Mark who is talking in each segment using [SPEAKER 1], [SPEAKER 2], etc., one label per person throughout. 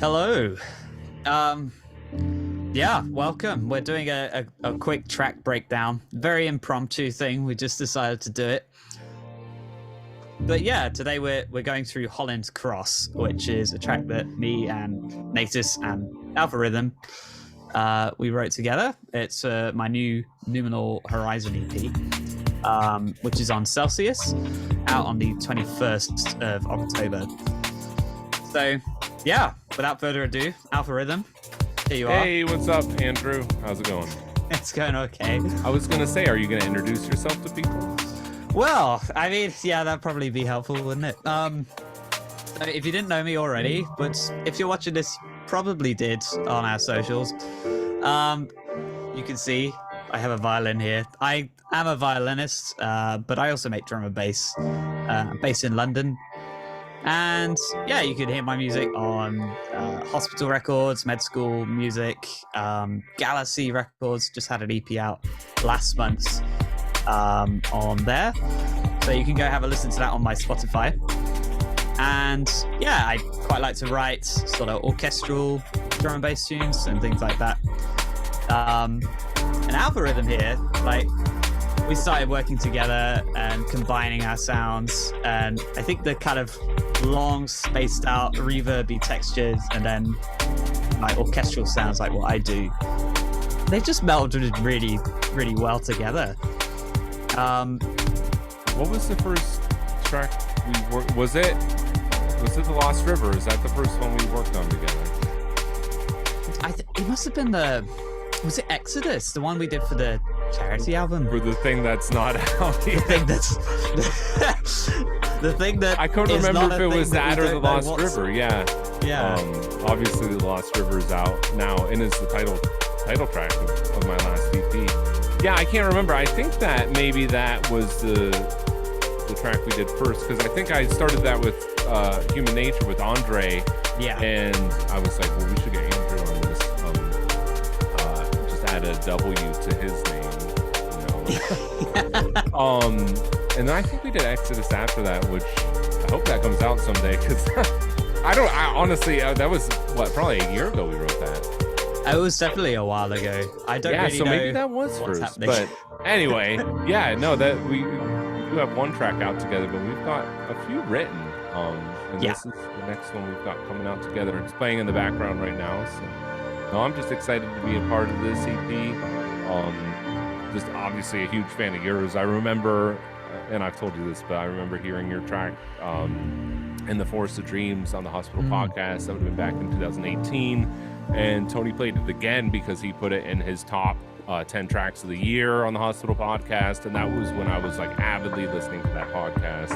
[SPEAKER 1] Hello. Um, yeah, welcome. We're doing a quick track breakdown. Very impromptu thing. We just decided to do it. But yeah, today we're going through Hollins Cross, which is a track that me and Natus and Algorithm we wrote together. It's my new Noumenal Horizon EP, which is on Celsius, out on the 21st of October. So yeah, without further ado, Algorithm, here you are.
[SPEAKER 2] Hey, what's up, Andrew? How's it going?
[SPEAKER 1] It's going okay.
[SPEAKER 2] I was going to say, are you going to introduce yourself to people?
[SPEAKER 1] Well, I mean, yeah, that'd probably be helpful, wouldn't it? So if you didn't know me already, but if you're watching this, you probably did on our socials. You can see I have a violin here. I am a violinist, but I also make drum and bass. I'm based in London. And yeah, you can hear my music on Hospital Records, Med School Music, Galaxy Records. Just had an EP out last month on there. So you can go have a listen to that on my Spotify. And yeah, I quite like to write sort of orchestral drum and bass tunes and things like that. An algorithm here, like, we started working together and combining our sounds, and I think the kind of long spaced out reverby textures and then like orchestral sounds like what I do, they just melded really, really well together.
[SPEAKER 2] What was the first track we worked? Was it The Lost River? Is that the first one we worked on together?
[SPEAKER 1] It must have been was it Exodus, the one we did for the charity album?
[SPEAKER 2] For the thing that's not out yet.
[SPEAKER 1] The thing that
[SPEAKER 2] I couldn't remember if it was that or The Lost River. Yeah. Obviously, The Lost River is out now and is the title track of my last EP. Yeah, I can't remember. I think that maybe that was the track we did first, because I think I started that with Human Nature with Andre.
[SPEAKER 1] Yeah.
[SPEAKER 2] And I was like, well, we should get Andrew on this. Just add a W to his name, you know. And then I think we did Exodus after that, which I hope that comes out someday, because I honestly, that was probably a year ago we wrote that.
[SPEAKER 1] It was definitely a while ago. I don't really know.
[SPEAKER 2] So maybe that was first. Happening. But anyway, yeah, no, that we do have one track out together, but we've got a few written. And this is the next one we've got coming out together. It's playing in the background right now. So no, I'm just excited to be a part of this EP. Just obviously a huge fan of yours. I remember, and I've told you this, but I remember hearing your track in the Forest of Dreams on the Hospital podcast. That would have been back in 2018. And Tony played it again because he put it in his top 10 tracks of the year on the Hospital podcast. And that was when I was like avidly listening to that podcast.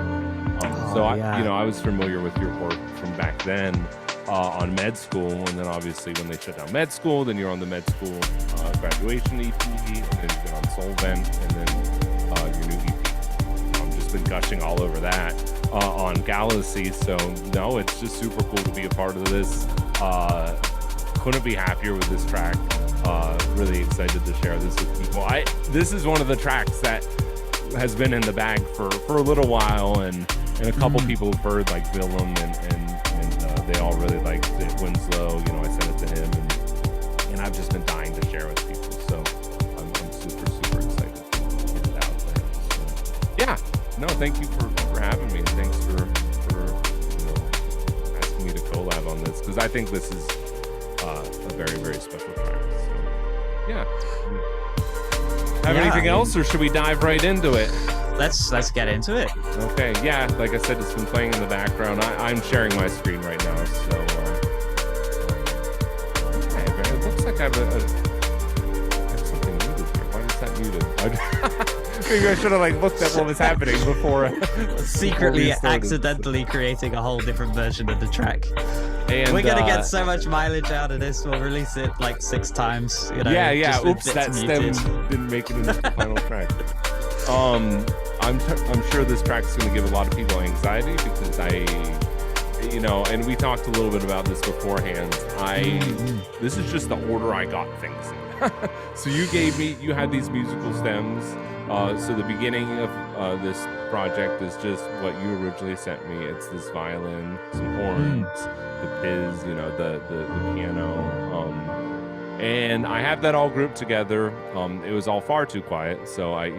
[SPEAKER 2] I was familiar with your work from back then on Med School. And then obviously when they shut down Med School, then you're on the Med School graduation EP, and then you've been on Solvent, and then your new EP. I've just been gushing all over that on Galaxy. So no, it's just super cool to be a part of this. Couldn't be happier with this track. Really excited to share this with people. This is one of the tracks that has been in the bag for a little while, and a couple people have heard, like Willem, and they all really liked it. Winslow, I sent it to him, and I've just been dying to share with people. So I'm super, super excited to get it out there. So, yeah, no, thank you for having me. Thanks for asking me to collab on this, because I think this is a very, very special track. So, yeah. Have anything else, or should we dive right into it?
[SPEAKER 1] Let's get into it.
[SPEAKER 2] Okay, yeah, like I said, it's been playing in the background. I'm sharing my screen right now, so it looks like I have something muted here. Why is that muted? Maybe I should have looked at what was happening before.
[SPEAKER 1] Secretly, accidentally creating a whole different version of the track.
[SPEAKER 2] And,
[SPEAKER 1] we're gonna get so much mileage out of this. We'll release it 6 times.
[SPEAKER 2] Yeah. Oops, that stem didn't make it into the final track. I'm sure this track is going to give a lot of people anxiety, because and we talked a little bit about this beforehand. This is just the order I got things in. So you had these musical stems So the beginning of this project is just what you originally sent me. It's this violin, some horns, the piz, the piano. And I have that all grouped together. It was all far too quiet, so I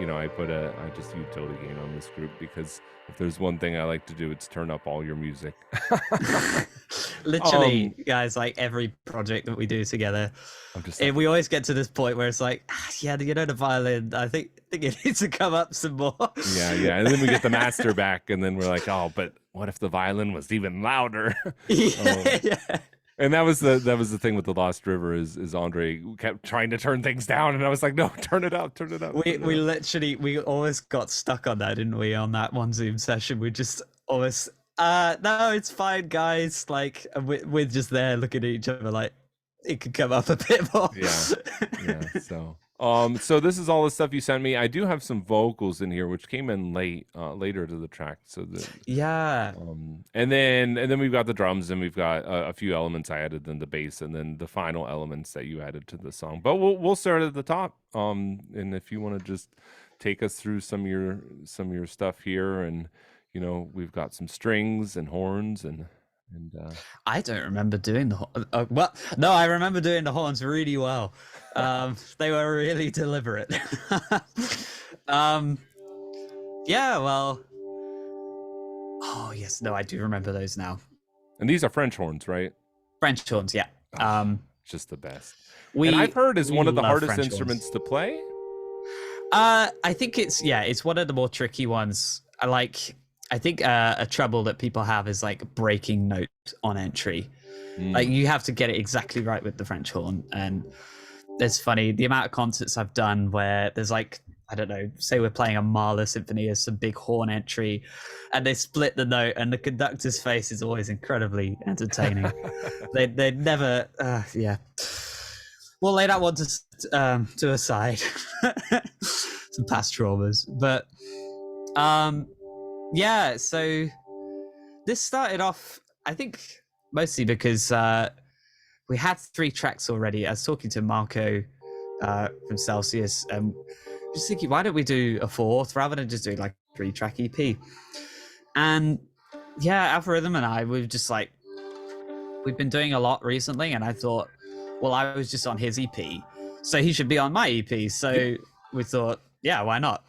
[SPEAKER 2] just utility gain on this group, because if there's one thing I like to do, it's turn up all your music.
[SPEAKER 1] Literally, guys, like every project that we do together, we always get to this point where it's like, the violin, I think it needs to come up some more.
[SPEAKER 2] Yeah, and then we get the master back, and then we're like, oh, but what if the violin was even louder?
[SPEAKER 1] Yeah.
[SPEAKER 2] And that was the thing with the Lost River is Andre kept trying to turn things down, and I was like, no, turn it up.
[SPEAKER 1] We always got stuck on that, didn't we? On that one Zoom session, we just always no, it's fine, guys. Like we're just there looking at each other like it could come up a bit more.
[SPEAKER 2] Yeah. So this is all the stuff you sent me. I do have some vocals in here, which came in later to the track. And then we've got the drums, and we've got a few elements I added, then the bass, and then the final elements that you added to the song. But we'll start at the top. And if you want to just take us through some of your stuff here, and we've got some strings and horns and.
[SPEAKER 1] I don't remember doing the well. No, I remember doing the horns really well. They were really deliberate. Yeah, well. Oh yes, no, I do remember those now.
[SPEAKER 2] And these are French horns, right?
[SPEAKER 1] French horns, yeah.
[SPEAKER 2] Just the best. And I've heard is one of the hardest French instruments to play.
[SPEAKER 1] I think it's one of the more tricky ones. I think a trouble that people have is like breaking note on entry. Like you have to get it exactly right with the French horn. And it's funny, the amount of concerts I've done where there's like, I don't know, say we're playing a Mahler symphony or some big horn entry, and they split the note, and the conductor's face is always incredibly entertaining. they never, yeah. We'll lay that one to a side. Some past traumas, but yeah, so this started off, I think, mostly because we had 3 tracks already. I was talking to Marco from Celsius, and just thinking, why don't we do a 4th rather than just doing like a 3-track EP? And yeah, Algorithm and I, we've been doing a lot recently, and I thought, well, I was just on his EP, so he should be on my EP. So we thought, yeah, why not?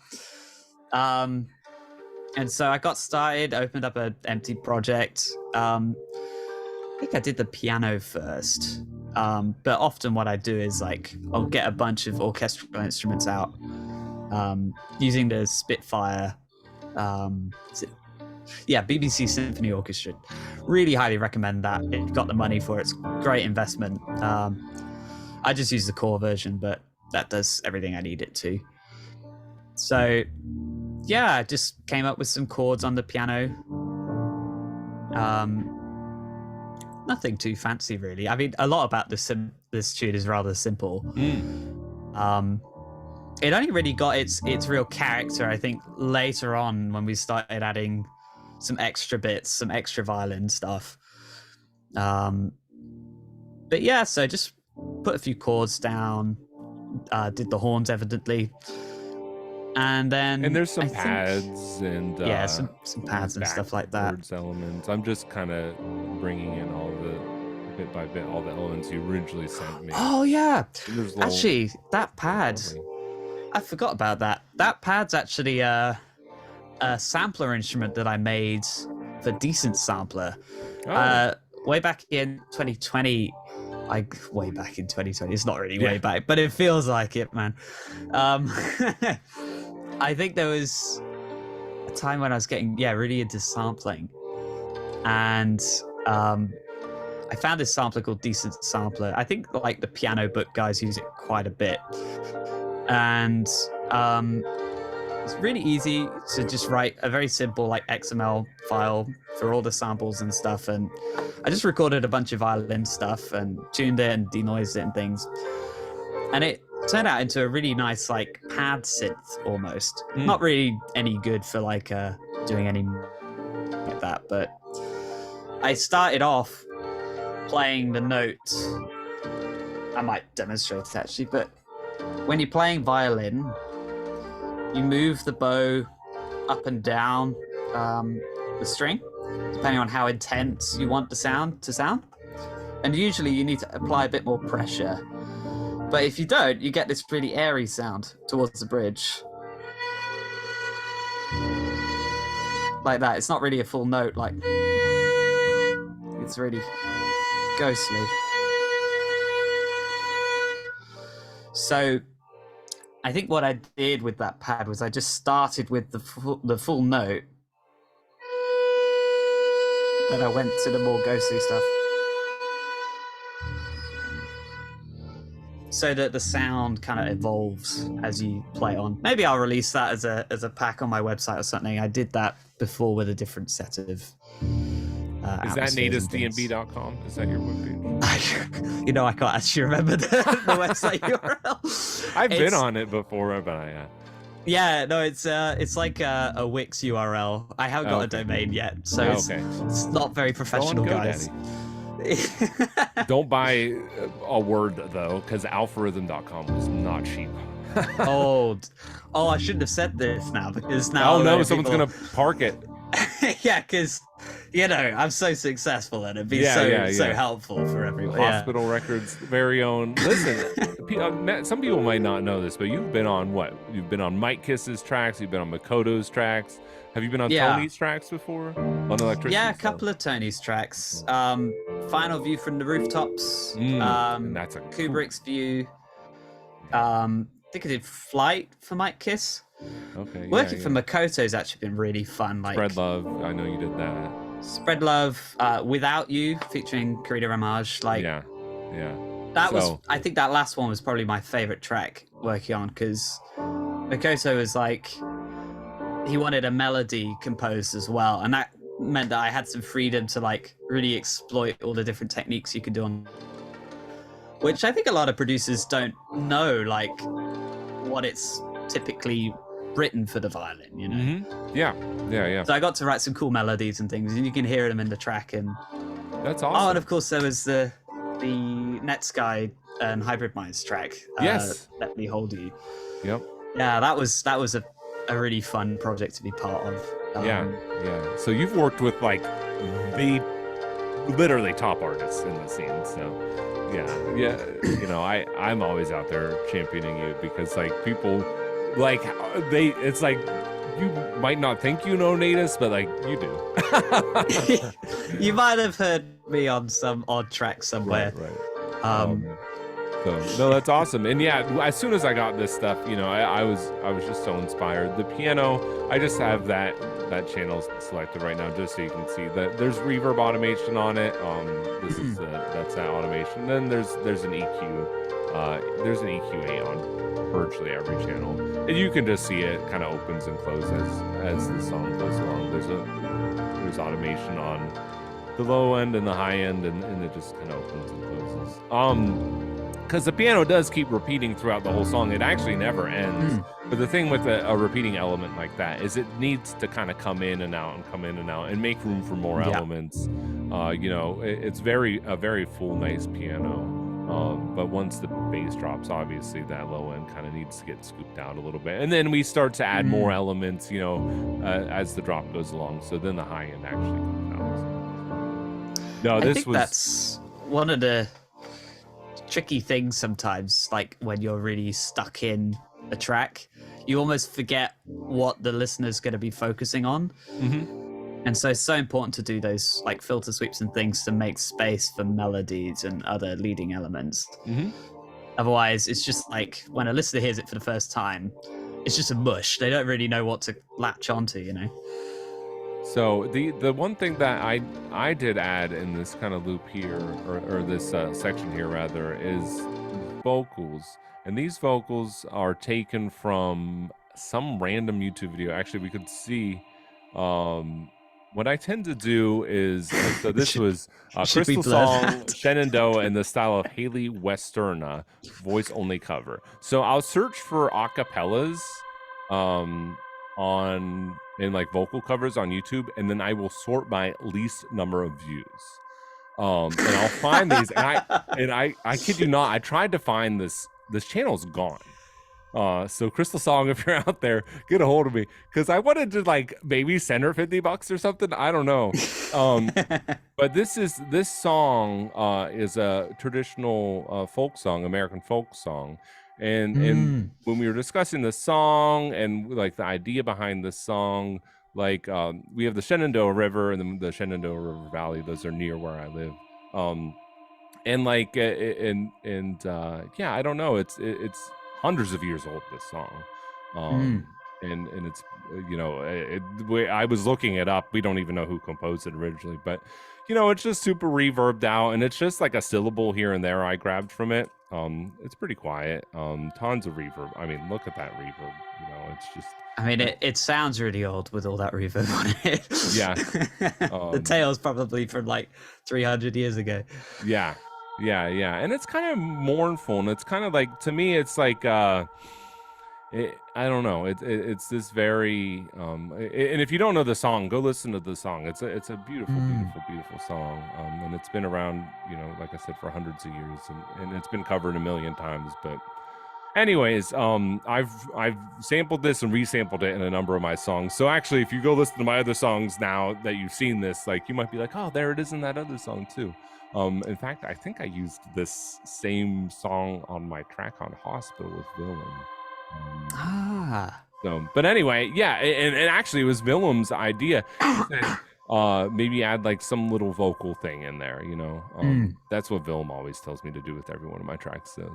[SPEAKER 1] And so I got started, opened up an empty project. I think I did the piano first. But often what I do is like, I'll get a bunch of orchestral instruments out using the Spitfire. BBC Symphony Orchestra. Really highly recommend that. If you've got the money for it, it's a great investment. I just use the core version, but that does everything I need it to. So yeah, I just came up with some chords on the piano. Nothing too fancy, really. I mean, a lot about this tune is rather simple. It only really got its real character, I think, later on when we started adding some extra bits, some extra violin stuff. But yeah, so just put a few chords down, did the horns evidently. And
[SPEAKER 2] there's some pads and
[SPEAKER 1] some pads and stuff like that.
[SPEAKER 2] Elements. I'm just kind of bringing in all the bit by bit all the elements you originally sent me.
[SPEAKER 1] Oh yeah, actually that pad, I forgot about that. That pad's actually a sampler instrument that I made for Decent Sampler. Way back in 2020. Way back in 2020. It's not really way back, but it feels like it, man. I think there was a time when I was getting really into sampling, and I found this sampler called Decent Sampler. I think like the piano book guys use it quite a bit, and it's really easy to just write a very simple like XML file for all the samples and stuff. And I just recorded a bunch of violin stuff and tuned it and denoised it and things, and it turned out into a really nice like pad synth almost. Not really any good for like doing any like that, but I started off playing the note. I might demonstrate it actually, but when you're playing violin, you move the bow up and down the string, depending on how intense you want the sound to sound. And usually you need to apply a bit more pressure. But if you don't, you get this really airy sound towards the bridge. Like that. It's not really a full note, like it's really ghostly. So I think what I did with that pad was I just started with the full note. Then I went to the more ghostly stuff. So that the sound kind of evolves as you play on. Maybe I'll release that as a pack on my website or something. I did that before with a different set of
[SPEAKER 2] Is that natusdnb.com? Is that your webpage?
[SPEAKER 1] You know, I can't actually remember the website URL.
[SPEAKER 2] I've been on it before, but
[SPEAKER 1] yeah, no, it's like a Wix URL. I haven't got a domain yet, so it's not very professional, guys.
[SPEAKER 2] Don't buy a Word though, because alpharism.com was not cheap.
[SPEAKER 1] Oh, I shouldn't have said this now, because now
[SPEAKER 2] someone's gonna park it.
[SPEAKER 1] Yeah, because I'm so successful and it'd be so helpful for everyone.
[SPEAKER 2] Hospital Records' very own. Listen, some people might not know this, but you've been on what? You've been on Mike Kiss's tracks. You've been on Makoto's tracks. Have you been on Tony's tracks before? On Electricity?
[SPEAKER 1] Yeah, a couple of Tony's tracks. Final View from the Rooftops.
[SPEAKER 2] That's a
[SPEAKER 1] Kubrick's View. I think I did Flight for Mike Kiss.
[SPEAKER 2] Okay.
[SPEAKER 1] Working for Makoto's actually been really fun. Like
[SPEAKER 2] Spread Love, I know you did that.
[SPEAKER 1] Spread Love, Without You, featuring Karina Ramage. That was. I think that last one was probably my favorite track working on, because Makoto was like, he wanted a melody composed as well, and that meant that I had some freedom to like really exploit all the different techniques you could do on, which I think a lot of producers don't know, like what it's typically written for the violin,
[SPEAKER 2] Mm-hmm. Yeah.
[SPEAKER 1] So I got to write some cool melodies and things, and you can hear them in the track. And
[SPEAKER 2] that's awesome.
[SPEAKER 1] Oh, and of course there was the Netsky and Hybrid Minds track.
[SPEAKER 2] Yes.
[SPEAKER 1] Let Me Hold You.
[SPEAKER 2] Yep.
[SPEAKER 1] Yeah, that was a really fun project to be part of.
[SPEAKER 2] Yeah. So you've worked with like the literally top artists in the scene. So yeah. I'm always out there championing you, because like people, like it's like you might not think you know Natus, but like you do.
[SPEAKER 1] You might have heard me on some odd track somewhere.
[SPEAKER 2] Right. No, that's awesome. And yeah, as soon as I got this stuff, I was just so inspired. The piano, I just have that channel selected right now, just so you can see that there's reverb automation on it. This is that's that automation. Then there's an EQ. There's an EQ8 on virtually every channel, and you can just see it kind of opens and closes as the song goes along. There's automation on the low end and the high end, and it just kind of opens and closes. Because the piano does keep repeating throughout the whole song. It actually never ends. But the thing with a repeating element like that is it needs to kind of come in and out and make room for more elements. It's a very full, nice piano. But once the bass drops, obviously that low end kind of needs to get scooped out a little bit. And then we start to add more elements, as the drop goes along. So then the high end actually comes out.
[SPEAKER 1] I think that's one of the tricky things sometimes, like when you're really stuck in a track, you almost forget what the listener's going to be focusing on. And so it's so important to do those like filter sweeps and things to make space for melodies and other leading elements. Otherwise it's just like when a listener hears it for the first time, it's just a mush. They don't really know what to latch onto.
[SPEAKER 2] So the one thing that I did add in this kind of loop here, or this section here rather, is vocals. And these vocals are taken from some random YouTube video. Actually, we could see what I tend to do is, so this was Crystal Song, Shenandoah in the style of Haley Westerna, voice only cover. So I'll search for acapellas in like vocal covers on YouTube, and then I will sort by least number of views. And I'll find these, and I kid you not, I tried to find this channel's gone. So Crystal Song, if you're out there, get a hold of me, because I wanted to like maybe send her $50 or something. I don't know. But this song is a traditional folk song, American folk song, and when we were discussing the song and like the idea behind the song, like we have the Shenandoah River and the Shenandoah River Valley. Those are near where I live. And like yeah, I don't know, it's hundreds of years old, this song. And it's I was looking it up. We don't even know who composed it originally, but it's just super reverbed out, and it's just like a syllable here and there I grabbed from it. It's pretty quiet. Tons of reverb. I mean, look at that reverb. It's just,
[SPEAKER 1] I mean, it sounds really old with all that reverb on it.
[SPEAKER 2] Yeah.
[SPEAKER 1] The tale's probably from like 300 years ago.
[SPEAKER 2] Yeah. And it's kind of mournful, and it's kind of like, to me, it's like I don't know. It's this very and if you don't know the song, go listen to the song. It's a beautiful, beautiful song. And it's been around, like I said, for hundreds of years, and it's been covered a million times. But anyways, I've sampled this and resampled it in a number of my songs. So actually, if you go listen to my other songs now that you've seen this, like, you might be like, oh, there it is in that other song too. In fact, I think I used this same song on my track on Hospital with Willem. So, but anyway, yeah, and actually it was Willem's idea. He said, maybe add like some little vocal thing in there, That's what Willem always tells me to do with every one of my tracks. So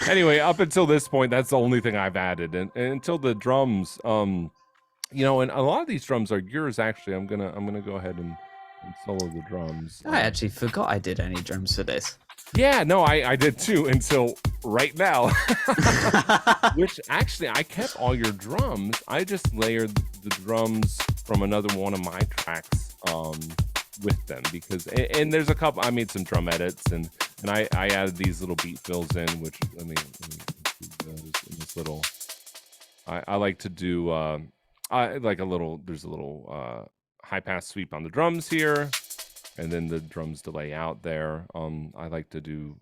[SPEAKER 2] anyway, up until this point, that's the only thing I've added, and until the drums, and a lot of these drums are yours. Actually, I'm gonna go ahead and solo the drums.
[SPEAKER 1] I actually forgot I did any drums for this.
[SPEAKER 2] Yeah, no, I did too, until right now. Which actually, I kept all your drums. I just layered the drums from another one of my tracks with them, because, and there's a couple, I made some drum edits, and I added these little beat fills in, which, let me in this little, I like to do, I like there's a little high pass sweep on the drums here, and then the drums delay out there. I like to do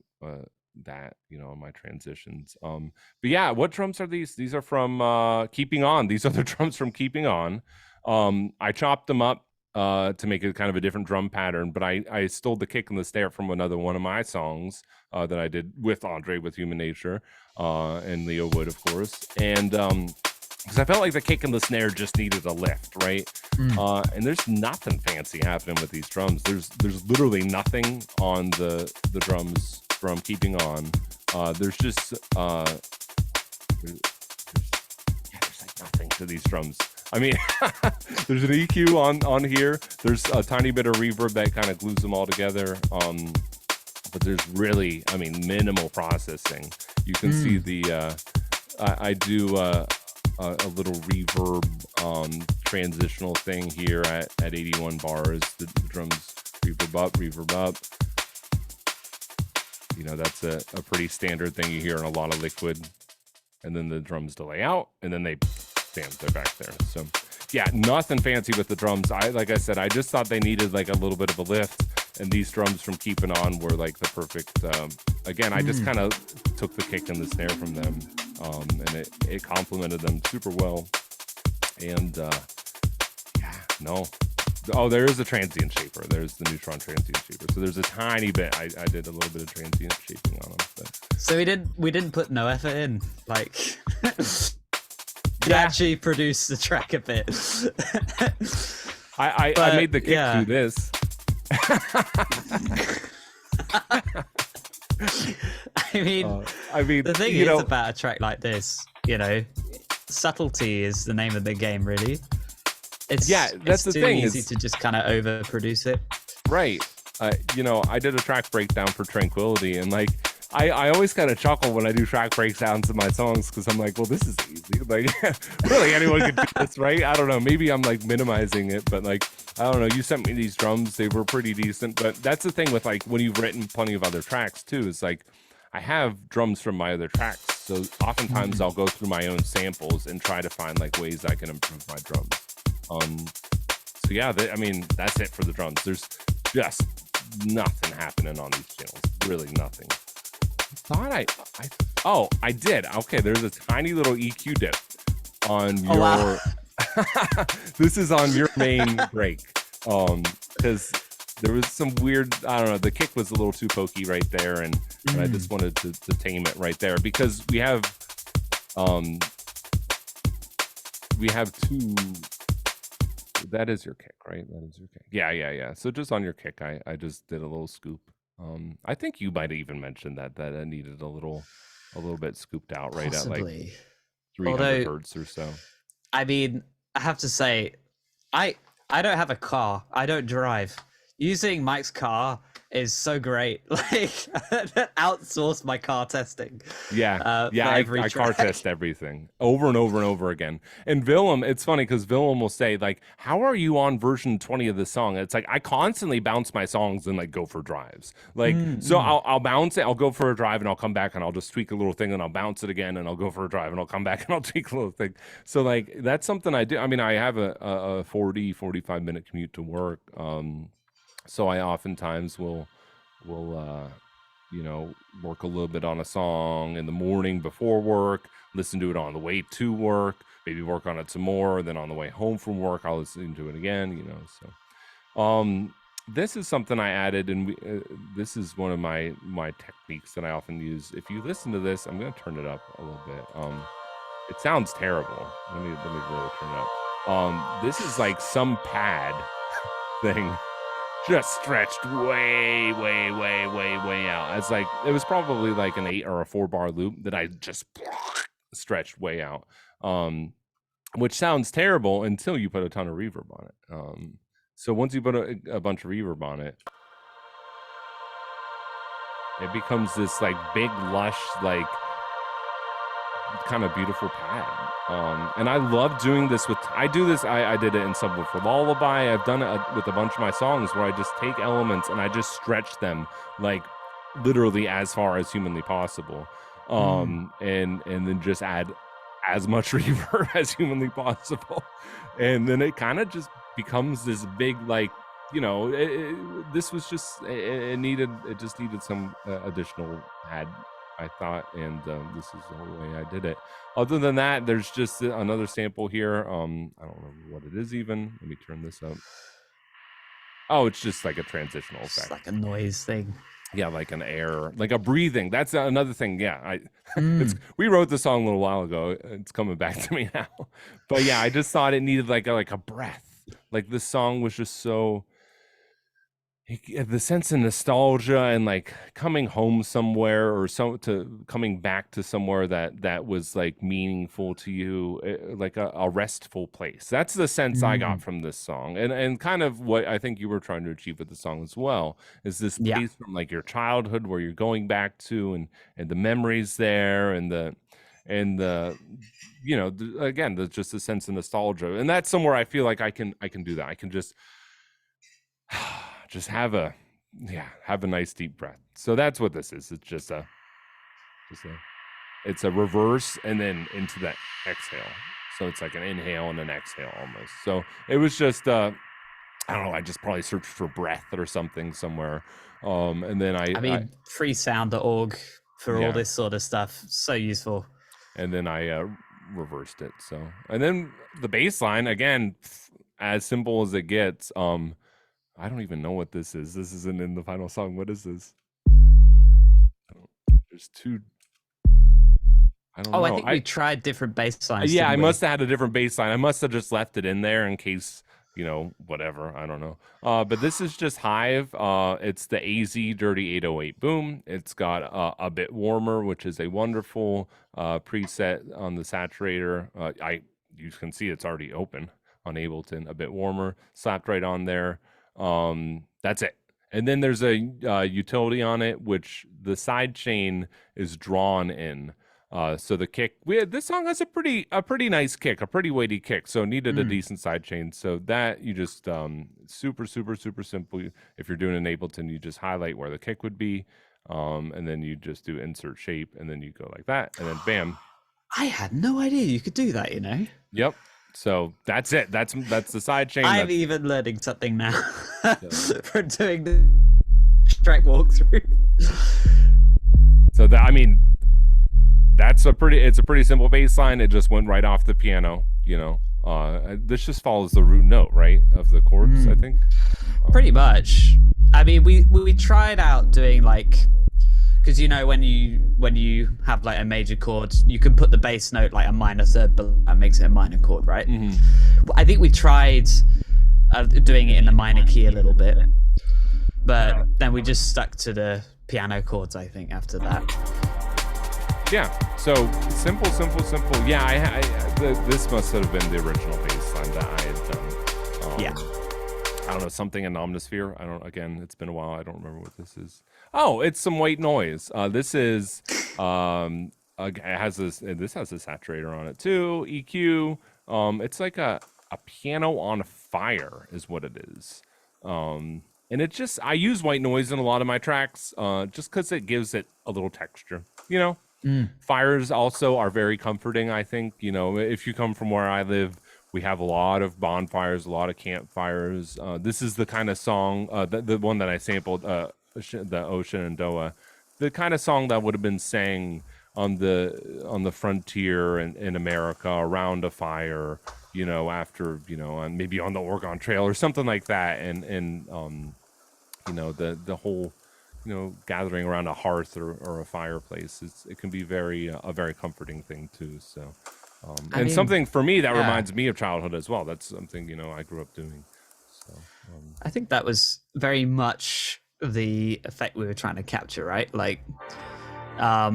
[SPEAKER 2] that, on my transitions. But yeah, what drums are these? These are from Keeping On. These are the drums from Keeping On. I chopped them up to make it kind of a different drum pattern, but I stole the kick and the snare from another one of my songs that I did with Andre, with Human Nature, and Leo Wood, of course. And because I felt like the kick and the snare just needed a lift, right? And there's nothing fancy happening with these drums. There's literally nothing on the drums from Keeping On. There's just there's like nothing to these drums. I mean, there's an EQ on here. There's a tiny bit of reverb that kind of glues them all together. But there's really, I mean, minimal processing. You can see the I do a little reverb transitional thing here at 81 bars. The drums reverb up. That's a pretty standard thing you hear in a lot of Liquid. And then the drums delay out, and then they're back there. So yeah, nothing fancy with the drums. Like I said, I just thought they needed like a little bit of a lift, and these drums from Keeping On were like the perfect, again, I just kind of took the kick and the snare from them, and it complemented them super well. And there is a transient shaper. There's the Neutron transient shaper. So there's a tiny bit. I did a little bit of transient shaping on them. But. So
[SPEAKER 1] we didn't put no effort in, like. You actually produced the track a bit.
[SPEAKER 2] I made the kick through this.
[SPEAKER 1] I mean, the thing is about a track like this, subtlety is the name of the game, really. That's the thing. It's too easy to just kind of overproduce it.
[SPEAKER 2] Right. I did a track breakdown for Tranquility, and like, I always kind of chuckle when I do track breakdowns in my songs, because I'm like, well, this is easy. Like, really, anyone can do this, right? I don't know. Maybe I'm like minimizing it, but like, I don't know. You sent me these drums. They were pretty decent. But that's the thing with like when you've written plenty of other tracks too, is like I have drums from my other tracks. So oftentimes I'll go through my own samples and try to find like ways I can improve my drums. So yeah, that's it for the drums. There's just nothing happening on these channels. Really nothing. thought I did. Okay, there's a tiny little EQ dip on your.
[SPEAKER 1] Oh, wow.
[SPEAKER 2] This is on your main break, because there was some weird. I don't know. The kick was a little too pokey right there, and I just wanted to tame it right there because we have two. That is your kick, right? That is your kick. Yeah. So just on your kick, I just did a little scoop. I think you might have even mentioned that it needed a little bit scooped out, right?
[SPEAKER 1] Possibly.
[SPEAKER 2] At like 300 hertz or so.
[SPEAKER 1] I mean, I have to say, I don't have a car. I don't drive. Using Mike's car is so great. Like, outsource my car testing. I car test everything over and over and over again. And Willem, it's funny because Willem will say, like, how are you on version 20 of the song? It's like I constantly bounce my songs and like go for drives. Like, so I'll bounce it, I'll go for a drive, and I'll come back and I'll just tweak a little thing, and I'll bounce it again, and I'll go for a drive, and I'll come back and I'll tweak a little thing. So like that's something I do. I mean, I have a 45-minute commute to work. So I oftentimes will work a little bit on a song in the morning before work, listen to it on the way to work, maybe work on it some more, then on the way home from work I'll listen to it again, so this is something I added, and this is one of my techniques that I often use. If you listen to this, I'm going to turn it up a little bit. It sounds terrible. Let me really turn it up. This is like some pad thing just stretched way out. It's like it was probably like an 8 or a 4 bar loop that I just stretched way out, which sounds terrible until you put a ton of reverb on it. So once you put a bunch of reverb on it, it becomes this like big, lush, like kind of beautiful pad. And I love doing this I did it in Subwoofer Lullaby. I've done it with a bunch of my songs where I just take elements and I just stretch them like literally as far as humanly possible. And then just add as much reverb as humanly possible. And then it kind of just becomes this big, like, this was just, it just needed some additional pad, I thought, and this is the whole way I did it. Other than that, there's just another sample here. I don't know what it is even. Let me turn this up. Oh, it's just like a transitional effect. It's like a noise thing.
[SPEAKER 2] Yeah, like an air, like a breathing. That's another thing. Yeah, we wrote the song a little while ago. It's coming back to me now. But yeah, I just thought it needed like a breath. Like this song was just so, the sense of nostalgia and like coming home somewhere or coming back to somewhere that was like meaningful to you, like a restful place. That's the sense I got from this song, and kind of what I think you were trying to achieve with the song as well, is this place from like your childhood where you're going back to, and the memories there, and the again, just the sense of nostalgia, and that's somewhere I feel like I can do that. I can just have a nice deep breath. So that's what this is. It's just it's a reverse and then into that exhale. So it's like an inhale and an exhale almost. So it was just I don't know, I just probably searched for breath or something somewhere. And then I mean,
[SPEAKER 1] freesound.org for all this sort of stuff. So useful.
[SPEAKER 2] And then I reversed it. So, and then the bass line, again, as simple as it gets. I don't even know what this is. This isn't in the final song. What is this? There's two. I don't know.
[SPEAKER 1] I think we tried different bass lines.
[SPEAKER 2] Yeah, I must have had a different bass line. I must have just left it in there in case, whatever. I don't know. But this is just Hive. It's the AZ Dirty 808 Boom. It's got a bit warmer, which is a wonderful preset on the saturator. You can see it's already open on Ableton. A bit warmer, slapped right on there. That's it. And then there's a utility on it, which the side chain is drawn in. So the kick, this song has a pretty nice kick, a pretty weighty kick. So it needed a decent side chain. So that you just super simple. If you're doing an Ableton, you just highlight where the kick would be, and then you just do insert shape, and then you go like that, and then bam.
[SPEAKER 1] I had no idea you could do that.
[SPEAKER 2] Yep. So that's it. That's the side chain.
[SPEAKER 1] I'm even learning something now from doing the track walkthrough.
[SPEAKER 2] So that, I mean, it's a pretty simple bass line. It just went right off the piano, you know. This just follows the root note, right, of the chords, I think.
[SPEAKER 1] Pretty much. I mean, we tried out doing like, because you know when you have like a major chord, you can put the bass note like a minor third below, that makes it a minor chord, right? I think we tried doing it in the minor key a little bit, but then we just stuck to the piano chords, I think, after that.
[SPEAKER 2] Yeah, so simple. Yeah, this must have been the original bass line that I had done.
[SPEAKER 1] Yeah.
[SPEAKER 2] I don't know, something in Omnisphere. Again, it's been a while. I don't remember what this is. Oh, it's some white noise. This is, it has this has a saturator on it too, EQ. It's like a piano on fire is what it is. And I use white noise in a lot of my tracks, just because it gives it a little texture, you know? Fires also are very comforting, I think. You know, if you come from where I live, we have a lot of bonfires, a lot of campfires. This is the kind of song, the one that I sampled, the Ocean and Doa, the kind of song that would have been sang on the frontier in America around a fire, you know, after, you know, maybe on the Oregon Trail or something like that. And you know, the whole, you know, gathering around a hearth or a fireplace, it can be a very comforting thing too. So, and something for me that reminds me of childhood as well. That's something, you know, I grew up doing. So,
[SPEAKER 1] I think that was very much the effect we were trying to capture, right? Like, I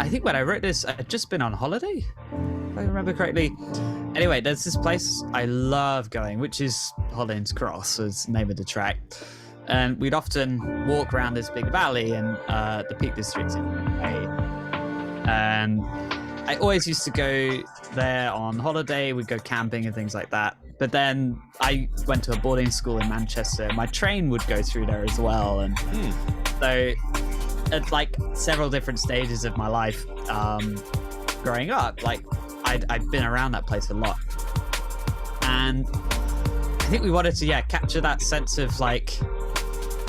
[SPEAKER 1] think when I wrote this, I'd just been on holiday, if I remember correctly. Anyway, there's this place I love going, which is Hollins Cross, is the name of the track. And we'd often walk around this big valley and the Peak District's in Hay. And I always used to go there on holiday. We'd go camping and things like that. But then I went to a boarding school in Manchester. My train would go through there as well. And so at like several different stages of my life growing up, like I'd been around that place a lot. And I think we wanted to, capture that sense of like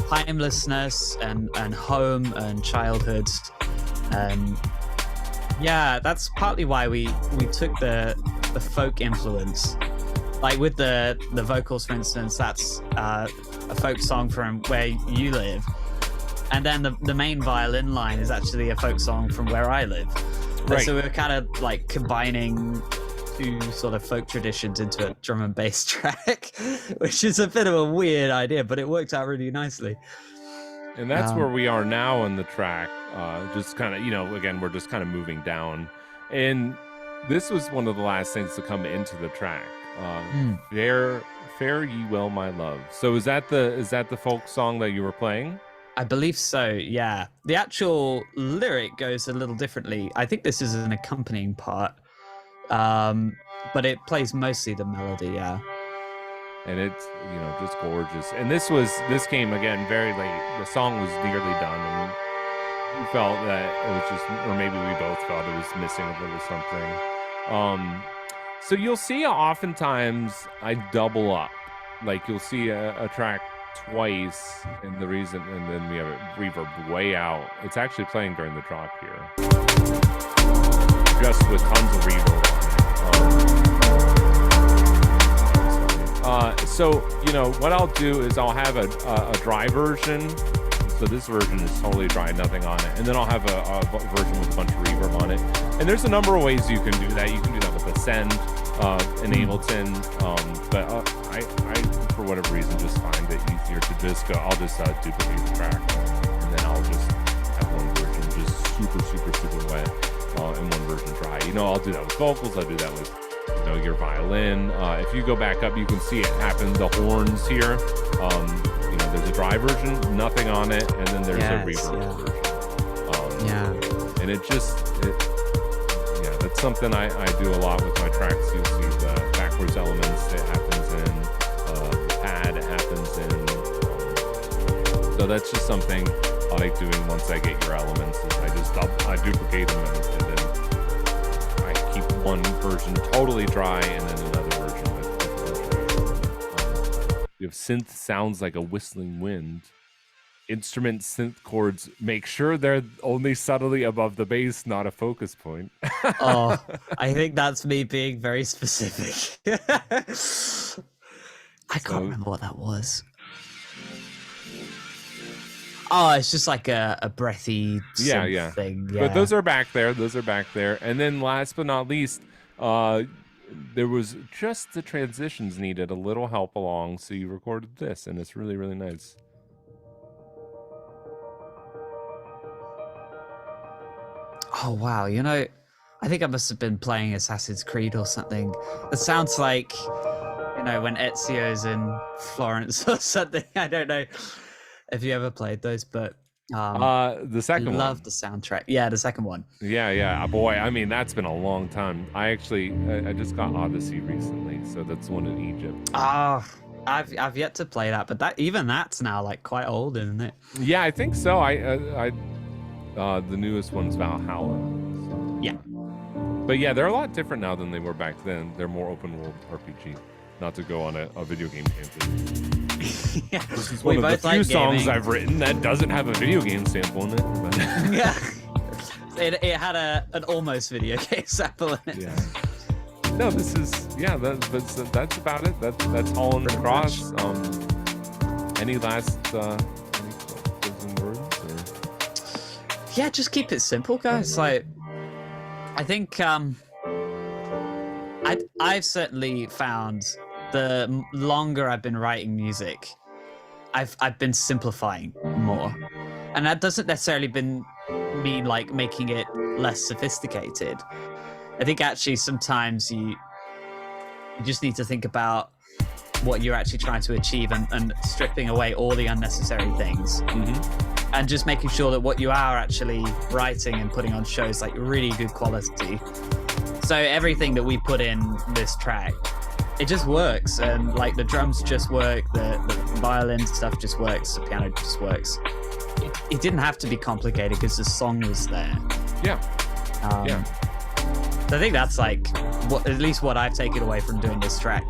[SPEAKER 1] timelessness and home and childhood. And yeah, that's partly why we took the folk influence. Like with the vocals, for instance, that's a folk song from where you live. And then the main violin line is actually a folk song from where I live. Right. So we were kind of like combining two sort of folk traditions into a drum and bass track, which is a bit of a weird idea, but it worked out really nicely.
[SPEAKER 2] And that's where we are now on the track. Just kind of, you know, again, we're just kind of moving down. And this was one of the last things to come into the track. Fare ye well, my love. So is that the folk song that you were playing?
[SPEAKER 1] I believe so, yeah. The actual lyric goes a little differently. I think this is an accompanying part, but it plays mostly the melody, yeah.
[SPEAKER 2] And it's, you know, just gorgeous. And this came again very late. The song was nearly done, and we felt that it was just, or maybe we both felt it was missing a little something. So you'll see oftentimes I double up. Like you'll see a track twice, and then we have it reverb way out. It's actually playing during the drop here, just with tons of reverb on it. So you know what I'll do is I'll have a dry version. So this version is totally dry, nothing on it, and then I'll have a version with a bunch of reverb on it. And there's a number of ways you can do that. You can do that with Ascend, in Ableton, but I for whatever reason just find it easier to just go. I'll just duplicate the track, and then I'll just have one version just super wet, and one version dry. You know, I'll do that with vocals. I'll do that with, you know, your violin. If you go back up, you can see it happen. The horns here. You know, there's a dry version, nothing on it, and then there's a reverb version. And that's something I do a lot with my tracks. You'll see the backwards elements it happens in, the pad it happens in. So that's just something I like doing once I get your elements. Is I duplicate them and then I keep one version totally dry and then another version with you have synth sounds like a whistling wind. instrument synth chords, make sure they're only subtly above the bass, not a focus point.
[SPEAKER 1] Oh, I think that's me being very specific. I can't remember what that was. Oh, it's just like a breathy synth thing. Yeah.
[SPEAKER 2] But those are back there. And then last but not least, there was just the transitions needed a little help along, so you recorded this, and it's really, really nice.
[SPEAKER 1] Oh, wow. You know, I think I must have been playing Assassin's Creed or something. It sounds like, you know, when Ezio's in Florence or something. I don't know if you ever played those, but
[SPEAKER 2] the second one.
[SPEAKER 1] Love the soundtrack. Yeah, the second one.
[SPEAKER 2] Yeah. Boy, I mean, that's been a long time. I just got Odyssey recently, so that's one in Egypt.
[SPEAKER 1] I've yet to play that, but that's now like quite old, isn't it?
[SPEAKER 2] Yeah, I think so. The newest one's Valhalla. So.
[SPEAKER 1] Yeah.
[SPEAKER 2] But yeah, they're a lot different now than they were back then. They're more open world RPG. Not to go on a video game tangent.
[SPEAKER 1] Yeah.
[SPEAKER 2] This is one of the few songs I've written that doesn't have a video game sample in it. But...
[SPEAKER 1] Yeah. It had an almost video game sample in it.
[SPEAKER 2] Yeah. No, this is that's about it. That's Hollins Cross. Any last closing words?
[SPEAKER 1] Yeah, just keep it simple, guys. Like, I think I've certainly found the longer I've been writing music, I've been simplifying more, and that doesn't necessarily mean like making it less sophisticated. I think actually sometimes you just need to think about what you're actually trying to achieve and stripping away all the unnecessary things.
[SPEAKER 2] Mm-hmm.
[SPEAKER 1] And just making sure that what you are actually writing and putting on shows like really good quality. So everything that we put in this track, it just works. And like the drums just work, the violin stuff just works, the piano just works. It didn't have to be complicated because the song was there.
[SPEAKER 2] Yeah.
[SPEAKER 1] So I think that's like at least what I've taken away from doing this track.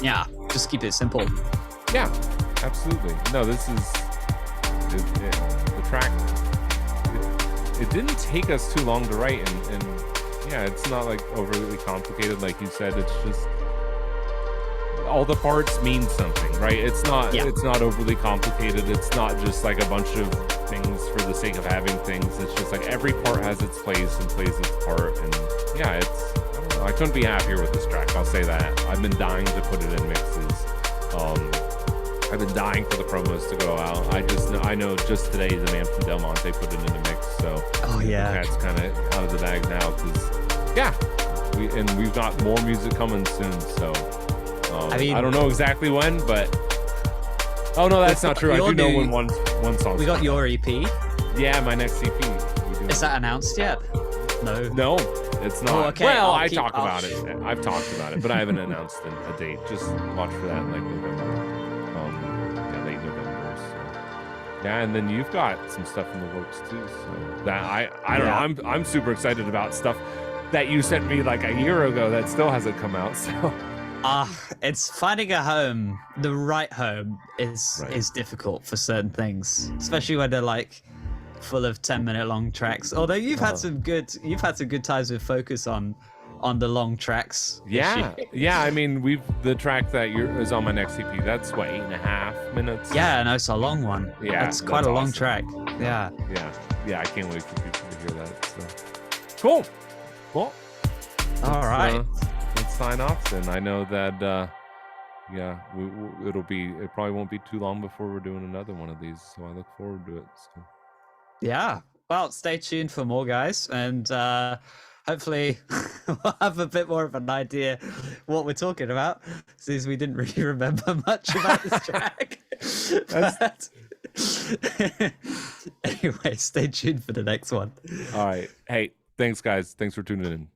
[SPEAKER 1] Yeah, just keep it simple.
[SPEAKER 2] Yeah. Absolutely. No, this is the track. It didn't take us too long to write, and yeah, it's not like overly complicated, like you said. It's just all the parts mean something, right? It's not overly complicated. It's not just like a bunch of things for the sake of having things. It's just like every part has its place and plays its part, and yeah, I don't know. I couldn't be happier with this track. I'll say that. I've been dying to put it in mixes. I've been dying for the promos to go out. I know just today the man from Del Monte put it in a mix, so that's kind of out of the bag now because we've got more music coming soon. So I don't know exactly when, but oh no, that's not true. I do know when one song.
[SPEAKER 1] We got your EP.
[SPEAKER 2] Yeah, my next EP.
[SPEAKER 1] Is that announced yet?
[SPEAKER 2] No, it's not.
[SPEAKER 1] Oh, okay.
[SPEAKER 2] Well, talk about it. I've talked about it, but I haven't announced a date. Just watch for that in like November. Late November. So. Yeah, and then you've got some stuff in the works too. So that I don't know. I'm super excited about stuff that you sent me like a year ago that still hasn't come out. So
[SPEAKER 1] it's finding a home. The right home is difficult for certain things, especially when they're like full of 10-minute long tracks. Although you've had some good times with Focus on the long tracks.
[SPEAKER 2] Yeah. I mean, the track that is on my next EP. That's what 8.5 minutes.
[SPEAKER 1] Yeah, no, it's a long one. Yeah, it's quite a long track. Yeah.
[SPEAKER 2] I can't wait for people to hear that. So. Cool. Well.
[SPEAKER 1] All right.
[SPEAKER 2] Let's sign off then. I know that. It probably won't be too long before we're doing another one of these. So I look forward to it. So.
[SPEAKER 1] Yeah. Well, stay tuned for more, guys, and hopefully we'll have a bit more of an idea what we're talking about, since we didn't really remember much about this track. Anyway, stay tuned for the next one.
[SPEAKER 2] All right. Hey, thanks, guys. Thanks for tuning in.